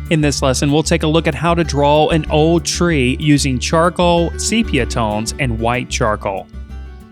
In this lesson, we'll take a look at how to draw an old tree using charcoal, sepia tones, and white charcoal.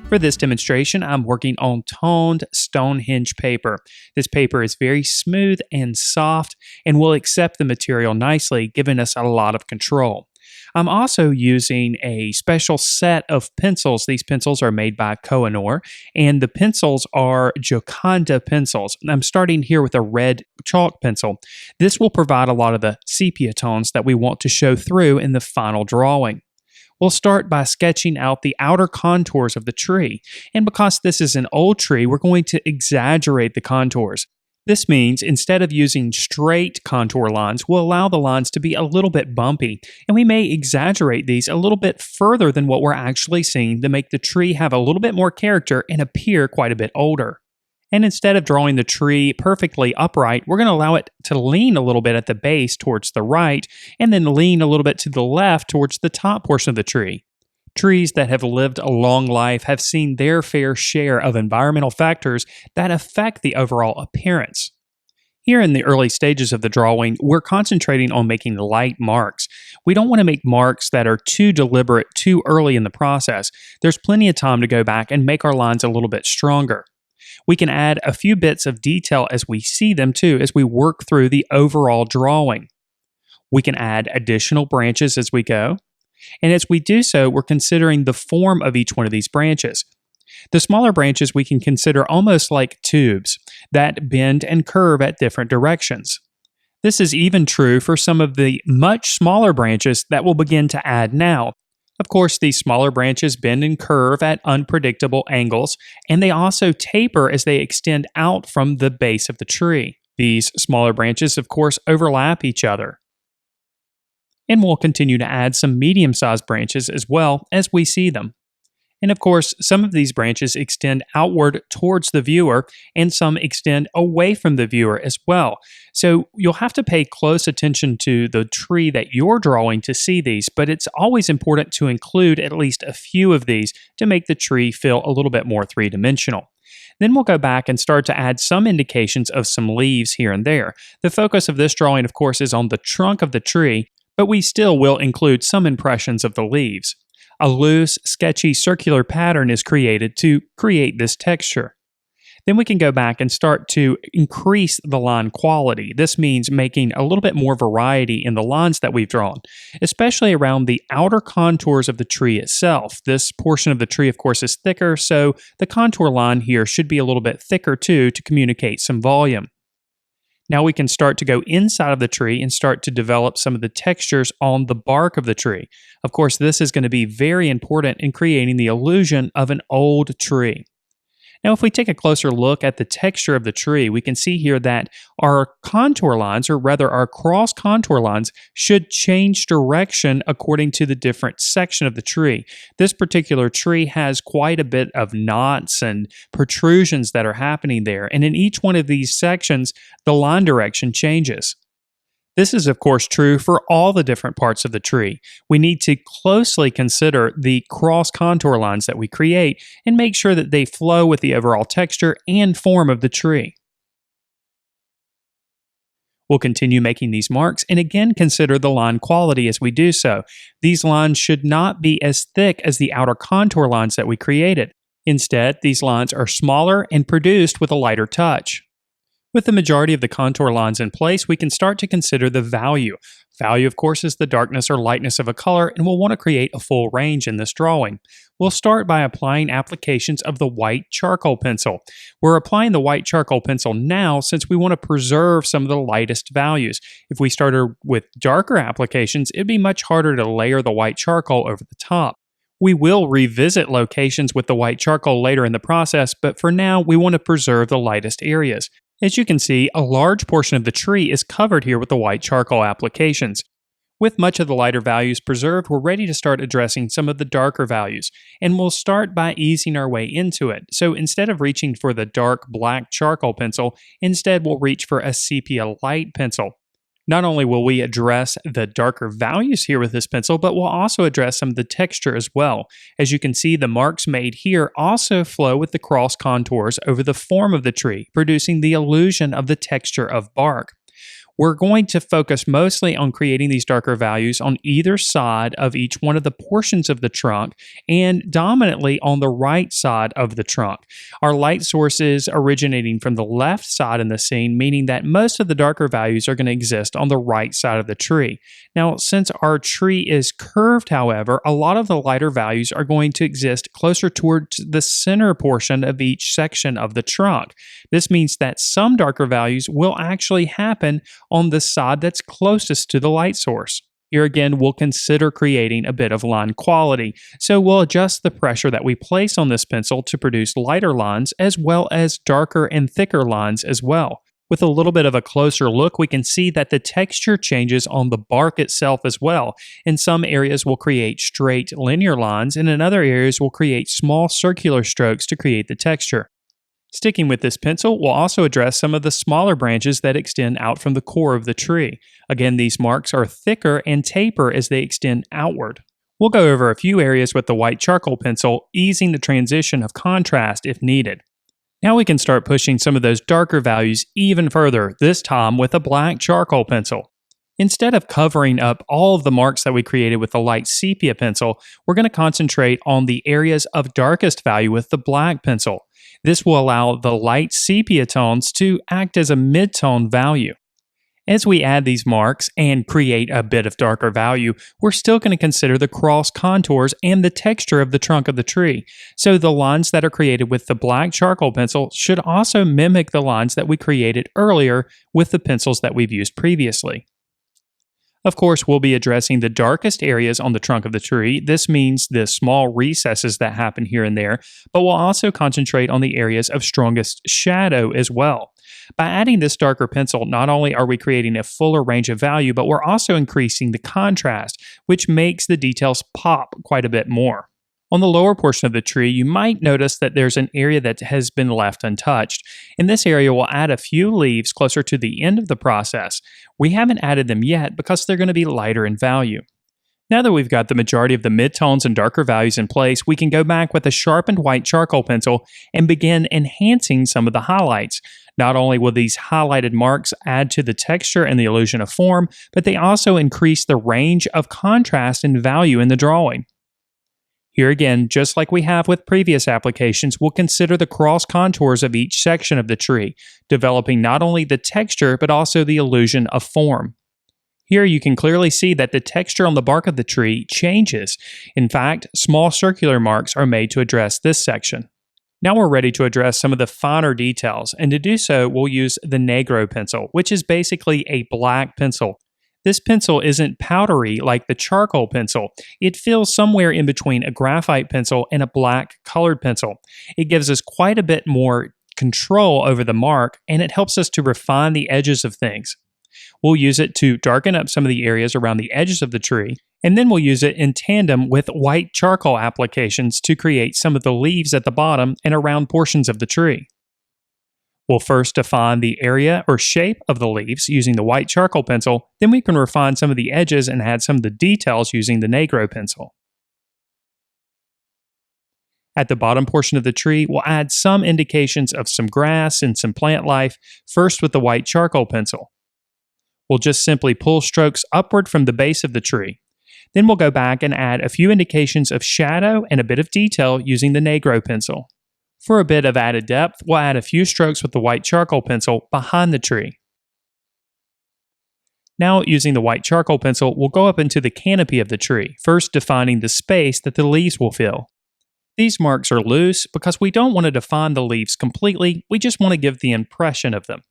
For this demonstration, I'm working on toned Stonehenge paper. This paper is very smooth and soft and will accept the material nicely, giving us a lot of control. I'm also using a special set of pencils. These pencils are made by Koh-i-Noor, and the pencils are Gioconda pencils. I'm starting here with a red chalk pencil. This will provide a lot of the sepia tones that we want to show through in the final drawing. We'll start by sketching out the outer contours of the tree, and because this is an old tree, we're going to exaggerate the contours. This means instead of using straight contour lines, we'll allow the lines to be a little bit bumpy, and we may exaggerate these a little bit further than what we're actually seeing to make the tree have a little bit more character and appear quite a bit older. And instead of drawing the tree perfectly upright, we're going to allow it to lean a little bit at the base towards the right, and then lean a little bit to the left towards the top portion of the tree. Trees that have lived a long life have seen their fair share of environmental factors that affect the overall appearance. Here in the early stages of the drawing, we're concentrating on making light marks. We don't want to make marks that are too deliberate too early in the process. There's plenty of time to go back and make our lines a little bit stronger. We can add a few bits of detail as we see them too, as we work through the overall drawing. We can add additional branches as we go. And as we do so, we're considering the form of each one of these branches. The smaller branches we can consider almost like tubes that bend and curve at different directions. This is even true for some of the much smaller branches that we'll begin to add now. Of course, these smaller branches bend and curve at unpredictable angles, and they also taper as they extend out from the base of the tree. These smaller branches, of course, overlap each other. And we'll continue to add some medium-sized branches as well as we see them. And of course, some of these branches extend outward towards the viewer, and some extend away from the viewer as well. So you'll have to pay close attention to the tree that you're drawing to see these, but it's always important to include at least a few of these to make the tree feel a little bit more three-dimensional. Then we'll go back and start to add some indications of some leaves here and there. The focus of this drawing, of course, is on the trunk of the tree, but we still will include some impressions of the leaves. A loose, sketchy circular pattern is created to create this texture. Then we can go back and start to increase the line quality. This means making a little bit more variety in the lines that we've drawn, especially around the outer contours of the tree itself. This portion of the tree, of course, is thicker, so the contour line here should be a little bit thicker too to communicate some volume. Now we can start to go inside of the tree and start to develop some of the textures on the bark of the tree. Of course, this is going to be very important in creating the illusion of an old tree. Now, if we take a closer look at the texture of the tree, we can see here that our contour lines, or rather our cross contour lines, should change direction according to the different section of the tree. This particular tree has quite a bit of knots and protrusions that are happening there, and in each one of these sections, the line direction changes. This is, of course, true for all the different parts of the tree. We need to closely consider the cross contour lines that we create and make sure that they flow with the overall texture and form of the tree. We'll continue making these marks and again consider the line quality as we do so. These lines should not be as thick as the outer contour lines that we created. Instead, these lines are smaller and produced with a lighter touch. With the majority of the contour lines in place, we can start to consider the value. Value, of course, is the darkness or lightness of a color, and we'll want to create a full range in this drawing. We'll start by applying applications of the white charcoal pencil. We're applying the white charcoal pencil now since we want to preserve some of the lightest values. If we started with darker applications, it'd be much harder to layer the white charcoal over the top. We will revisit locations with the white charcoal later in the process, but for now, we want to preserve the lightest areas. As you can see, a large portion of the tree is covered here with the white charcoal applications. With much of the lighter values preserved, we're ready to start addressing some of the darker values, and we'll start by easing our way into it. So instead of reaching for the dark black charcoal pencil, instead we'll reach for a sepia light pencil. Not only will we address the darker values here with this pencil, but we'll also address some of the texture as well. As you can see, the marks made here also flow with the cross contours over the form of the tree, producing the illusion of the texture of bark. We're going to focus mostly on creating these darker values on either side of each one of the portions of the trunk and dominantly on the right side of the trunk. Our light source is originating from the left side in the scene, meaning that most of the darker values are going to exist on the right side of the tree. Now, since our tree is curved, however, a lot of the lighter values are going to exist closer towards the center portion of each section of the trunk. This means that some darker values will actually happen on the side that's closest to the light source. Here again, we'll consider creating a bit of line quality, so we'll adjust the pressure that we place on this pencil to produce lighter lines as well as darker and thicker lines as well. With a little bit of a closer look, we can see that the texture changes on the bark itself as well. In some areas, we'll create straight linear lines, and in other areas, we'll create small circular strokes to create the texture. Sticking with this pencil, we'll also address some of the smaller branches that extend out from the core of the tree. Again, these marks are thicker and taper as they extend outward. We'll go over a few areas with the white charcoal pencil, easing the transition of contrast if needed. Now we can start pushing some of those darker values even further, this time with a black charcoal pencil. Instead of covering up all of the marks that we created with the light sepia pencil, we're going to concentrate on the areas of darkest value with the black pencil. This will allow the light sepia tones to act as a mid-tone value. As we add these marks and create a bit of darker value, we're still going to consider the cross contours and the texture of the trunk of the tree. So the lines that are created with the black charcoal pencil should also mimic the lines that we created earlier with the pencils that we've used previously. Of course, we'll be addressing the darkest areas on the trunk of the tree. This means the small recesses that happen here and there, but we'll also concentrate on the areas of strongest shadow as well. By adding this darker pencil, not only are we creating a fuller range of value, but we're also increasing the contrast, which makes the details pop quite a bit more. On the lower portion of the tree, you might notice that there's an area that has been left untouched. In this area, we'll add a few leaves closer to the end of the process. We haven't added them yet because they're going to be lighter in value. Now that we've got the majority of the midtones and darker values in place, we can go back with a sharpened white charcoal pencil and begin enhancing some of the highlights. Not only will these highlighted marks add to the texture and the illusion of form, but they also increase the range of contrast and value in the drawing. Here again, just like we have with previous applications, we'll consider the cross contours of each section of the tree, developing not only the texture but also the illusion of form. Here you can clearly see that the texture on the bark of the tree changes. In fact, small circular marks are made to address this section. Now we're ready to address some of the finer details, and to do so, we'll use the Negro pencil, which is basically a black pencil. This pencil isn't powdery like the charcoal pencil. It feels somewhere in between a graphite pencil and a black colored pencil. It gives us quite a bit more control over the mark, and it helps us to refine the edges of things. We'll use it to darken up some of the areas around the edges of the tree, and then we'll use it in tandem with white charcoal applications to create some of the leaves at the bottom and around portions of the tree. We'll first define the area or shape of the leaves using the white charcoal pencil, then we can refine some of the edges and add some of the details using the Negro pencil. At the bottom portion of the tree, we'll add some indications of some grass and some plant life, first with the white charcoal pencil. We'll just simply pull strokes upward from the base of the tree. Then we'll go back and add a few indications of shadow and a bit of detail using the Negro pencil. For a bit of added depth, we'll add a few strokes with the white charcoal pencil behind the tree. Now, using the white charcoal pencil, we'll go up into the canopy of the tree, first defining the space that the leaves will fill. These marks are loose because we don't want to define the leaves completely, we just want to give the impression of them.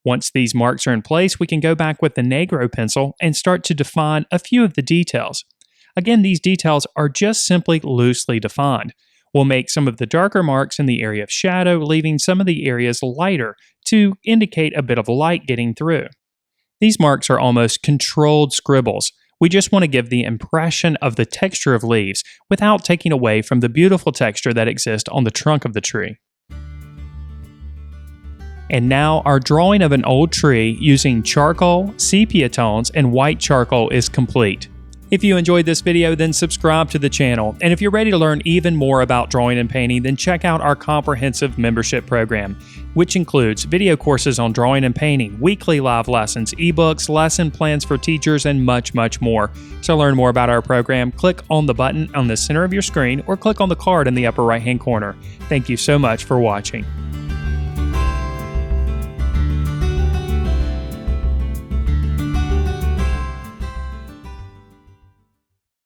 Once these marks are in place, we can go back with the Negro pencil and start to define a few of the details. Again, these details are just simply loosely defined. We'll make some of the darker marks in the area of shadow, leaving some of the areas lighter to indicate a bit of light getting through. These marks are almost controlled scribbles. We just want to give the impression of the texture of leaves without taking away from the beautiful texture that exists on the trunk of the tree. And now our drawing of an old tree using charcoal, sepia tones, and white charcoal is complete. If you enjoyed this video, then subscribe to the channel. And if you're ready to learn even more about drawing and painting, then check out our comprehensive membership program, which includes video courses on drawing and painting, weekly live lessons, ebooks, lesson plans for teachers, and much, much more. To learn more about our program, click on the button on the center of your screen or click on the card in the upper right-hand corner. Thank you so much for watching.